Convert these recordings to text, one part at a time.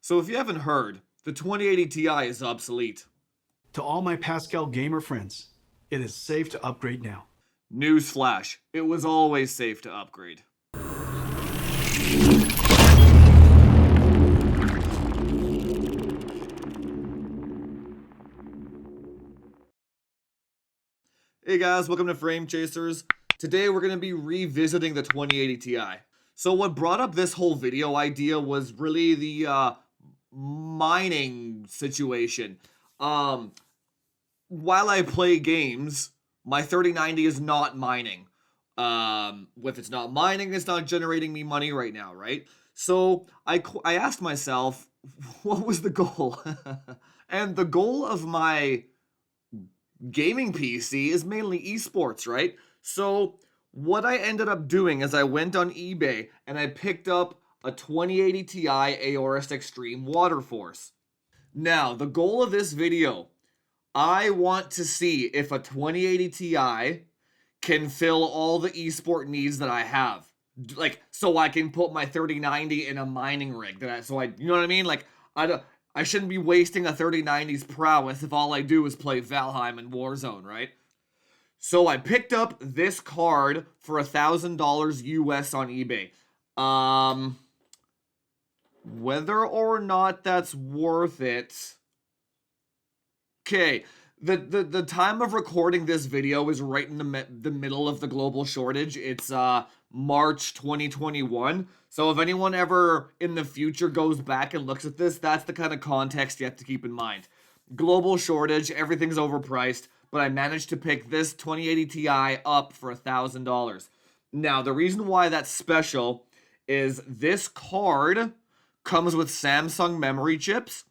So if you haven't heard, the 2080 Ti is obsolete. To all my Pascal gamer friends, it is safe to upgrade now. Newsflash, it was always safe to upgrade. Hey guys, welcome to Frame Chasers. Today we're going to be revisiting the 2080 Ti. So what brought up this whole video idea was really the mining situation. While I play games, my 3090 is not mining. If it's not mining, it's not generating me money right now, right? So I asked myself, what was the goal? And the goal of my gaming PC is mainly esports, right? So what I ended up doing is I went on eBay and I picked up a 2080 Ti Aorist Extreme Water Force. Now, the goal of this video, I want to see if a 2080 Ti can fill all the esport needs that I have. Like, so I can put my 3090 in a mining rig. You know what I mean? Like, I shouldn't be wasting a 3090's prowess if all I do is play Valheim and Warzone, right? So I picked up this card for $1,000 US on eBay. Whether or not that's worth it. Okay, the time of recording this video is right in the middle of the global shortage. It's March 2021. So if anyone ever in the future goes back and looks at this, that's the kind of context you have to keep in mind. Global shortage, everything's overpriced, but I managed to pick this 2080 Ti up for $1,000. Now, the reason why that's special is this card comes with Samsung memory chips,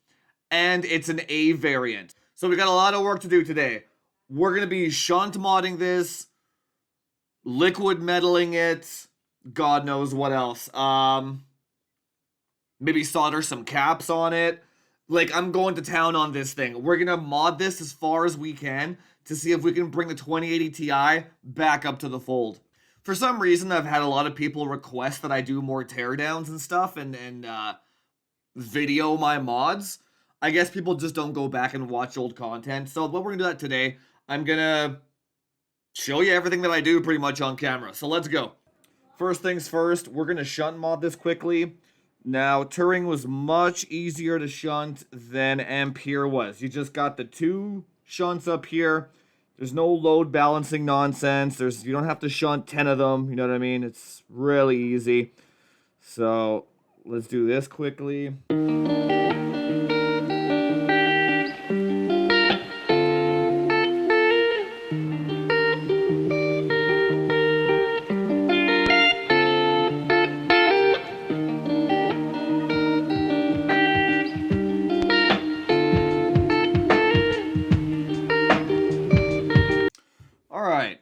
and it's an A variant. So we got a lot of work to do today. We're going to be shunt modding this, liquid metaling it, God knows what else. Maybe solder some caps on it. Like, I'm going to town on this thing. We're going to mod this as far as we can to see if we can bring the 2080 Ti back up to the fold. For some reason, I've had a lot of people request that I do more teardowns and stuff and video my mods. I guess people just don't go back and watch old content. So what we're going to do that today, I'm going to show you everything that I do pretty much on camera. So let's go. First things first, we're going to shunt mod this quickly. Now, Turing was much easier to shunt than Ampere was. You just got the two shunts up here. There's no load balancing nonsense. You don't have to shunt 10 of them. You know what I mean? It's really easy. So let's do this quickly.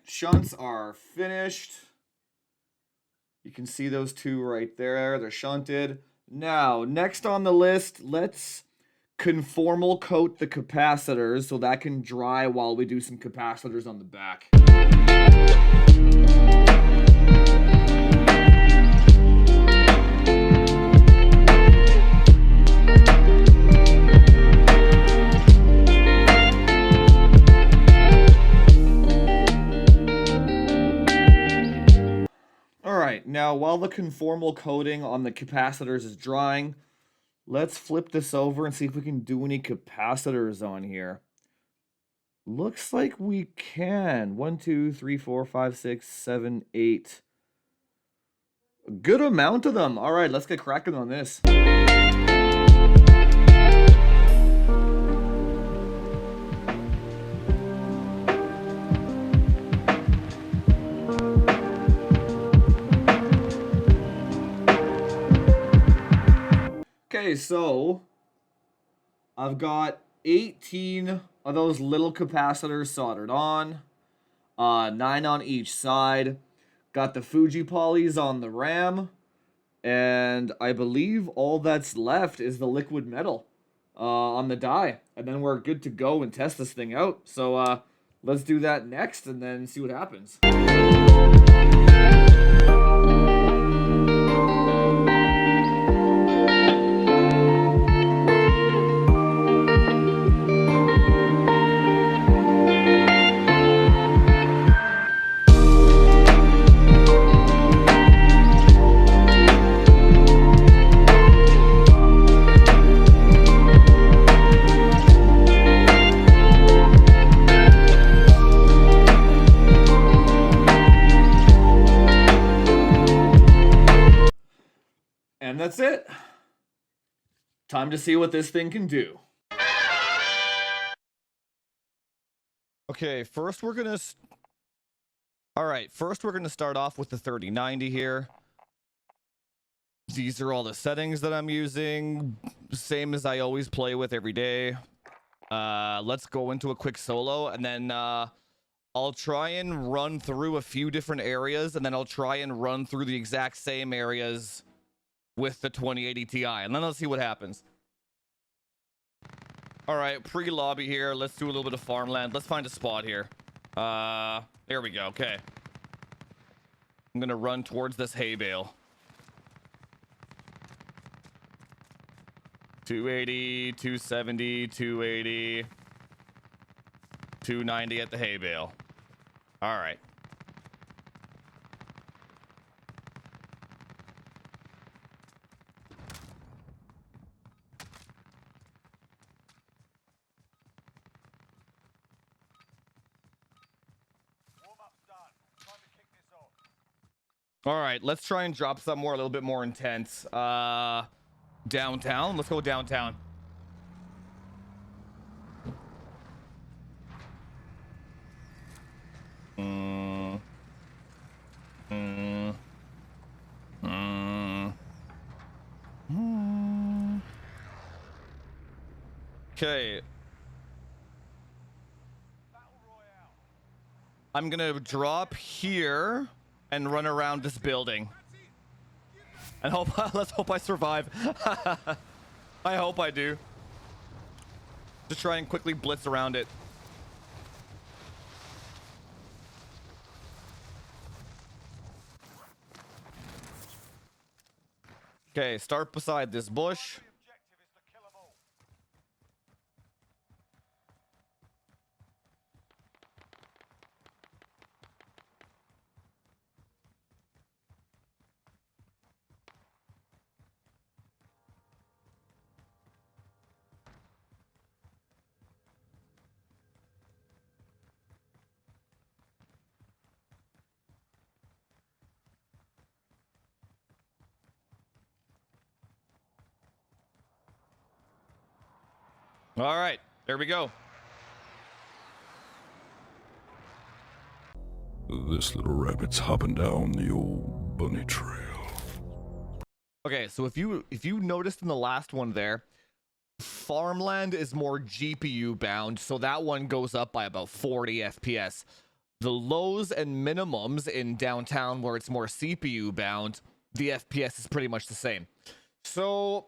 Shunts are finished. You can see those two right there. They're shunted. Now, next on the list, let's conformal coat the capacitors so that can dry while we do some capacitors on the back. Now, while the conformal coating on the capacitors is drying, let's flip this over and see if we can do any capacitors on here. Looks like we can. 1, 2, 3, 4, 5, 6, 7, 8. A good amount of them. All right, let's get cracking on this. Okay, so I've got 18 of those little capacitors soldered on, 9 on each side. Got the Fuji polys on the RAM, and I believe all that's left is the liquid metal on the die, and then we're good to go and test this thing out. So let's do that next and then see what happens. Time to see what this thing can do. Okay, first we're gonna start off with the 3090 here. These are all the settings that I'm using, same as I always play with every day. Let's go into a quick solo, and then I'll try and run through a few different areas, and then I'll try and run through the exact same areas with the 2080 Ti, and then let's see what happens. All right, pre-lobby here. Let's do a little bit of farmland. Let's find a spot here. There we go. Okay. I'm gonna run towards this hay bale. 280, 270, 280, 290 at the hay bale. All right. All right, let's try and drop somewhere a little bit more intense. Downtown. Let's go downtown. Okay. I'm gonna drop here and run around this building. And let's hope I survive. I hope I do. Just try and quickly blitz around it. Okay, start beside this bush. All right, there we go. This little rabbit's hopping down the old bunny trail. Okay, so if you noticed in the last one there, farmland is more GPU bound, so that one goes up by about 40 FPS. The lows and minimums in downtown, where it's more CPU bound, the FPS is pretty much the same. So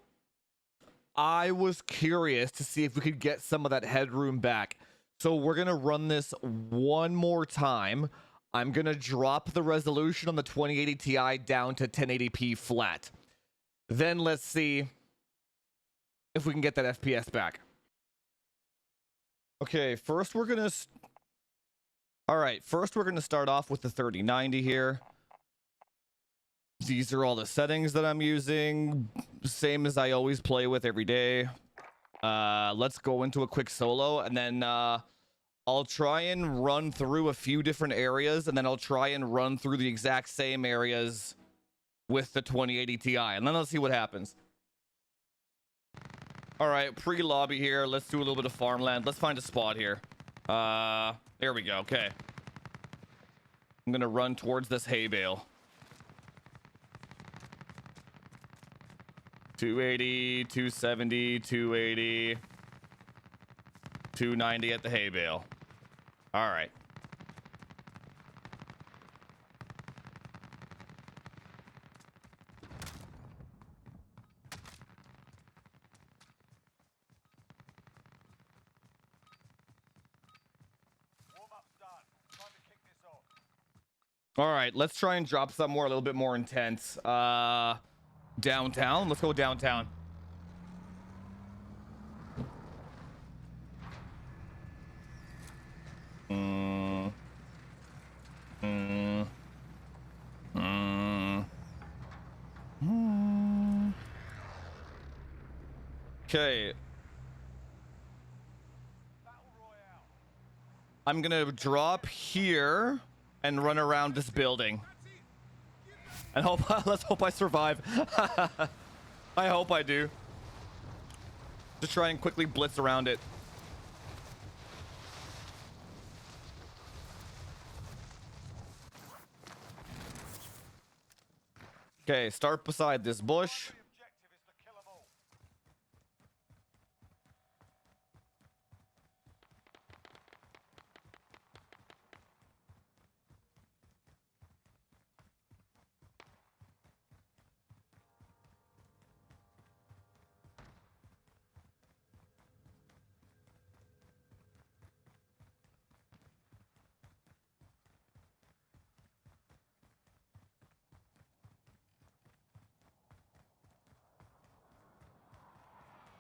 I was curious to see if we could get some of that headroom back. So we're going to run this one more time. I'm going to drop the resolution on the 2080 Ti down to 1080p flat. Then let's see if we can get that FPS back. Okay, first we're going to start off with the 3090 here. These are all the settings that I'm using, same as I always play with every day. Let's go into a quick solo, and then I'll try and run through a few different areas, and then I'll try and run through the exact same areas with the 2080 Ti, and then let's see what happens. All right, pre-lobby here. Let's do a little bit of farmland. Let's find a spot here. There we go. Okay. I'm gonna run towards this hay bale. 280, 270, 280, 290 at the hay bale. All right. All right, let's try and drop somewhere a little bit more intense. Downtown. Let's go downtown. Okay. I'm gonna drop here and run around this building. And let's hope I survive. I hope I do. Just try and quickly blitz around it. Okay, start beside this bush.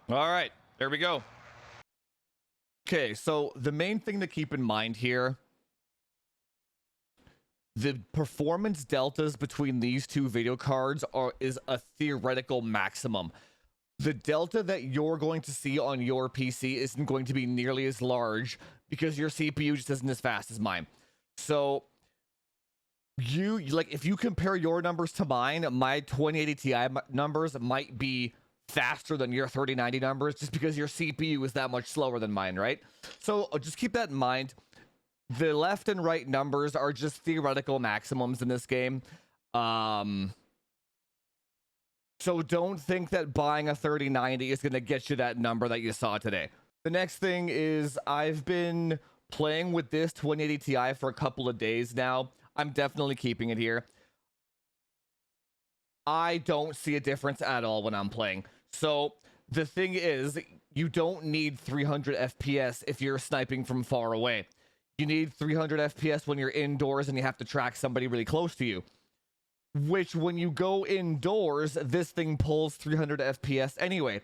All right, there we go. Okay, so the main thing to keep in mind here, the performance deltas between these two video cards is a theoretical maximum. The delta that you're going to see on your PC isn't going to be nearly as large because your CPU just isn't as fast as mine. So if you compare your numbers to mine, my 2080 Ti numbers might be faster than your 3090 numbers just because your CPU is that much slower than mine, right? So just keep that in mind. The left and right numbers are just theoretical maximums in this game. So don't think that buying a 3090 is going to get you that number that you saw today. The next thing is I've been playing with this 2080 Ti for a couple of days now. I'm definitely keeping it here. I don't see a difference at all when I'm playing. So the thing is, you don't need 300 FPS if you're sniping from far away. You need 300 FPS when you're indoors and you have to track somebody really close to you. Which, when you go indoors, this thing pulls 300 FPS anyway.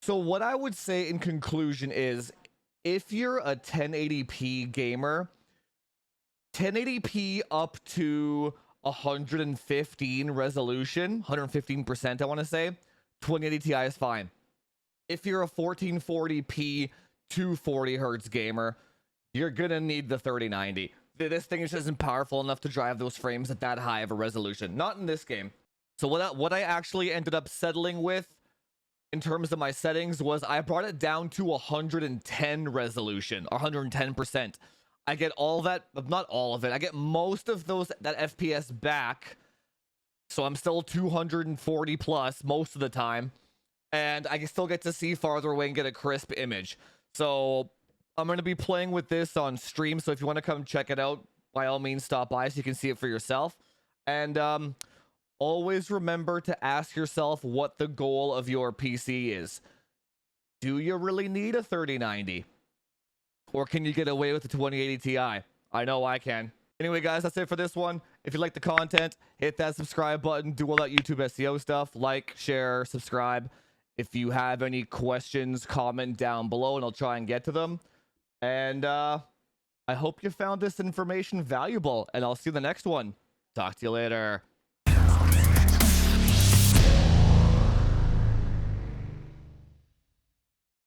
So what I would say in conclusion is, if you're a 1080p gamer, 1080p up to 115 resolution, 115% I want to say, 2080 Ti is fine. If you're a 1440p 240 hertz gamer, you're gonna need the 3090. This thing just isn't powerful enough to drive those frames at that high of a resolution. Not in this game. So what I actually ended up settling with in terms of my settings was I brought it down to 110 resolution, or 110%. I get all that, not all of it. I get most of that FPS back. So I'm still 240 plus most of the time. And I can still get to see farther away and get a crisp image. So I'm going to be playing with this on stream. So if you want to come check it out, by all means, stop by so you can see it for yourself. And always remember to ask yourself what the goal of your PC is. Do you really need a 3090? Or can you get away with the 2080 Ti? I know I can. Anyway, guys, that's it for this one. If you like the content, hit that subscribe button. Do all that YouTube SEO stuff. Like, share, subscribe. If you have any questions, comment down below and I'll try and get to them. And I hope you found this information valuable. And I'll see you in the next one. Talk to you later.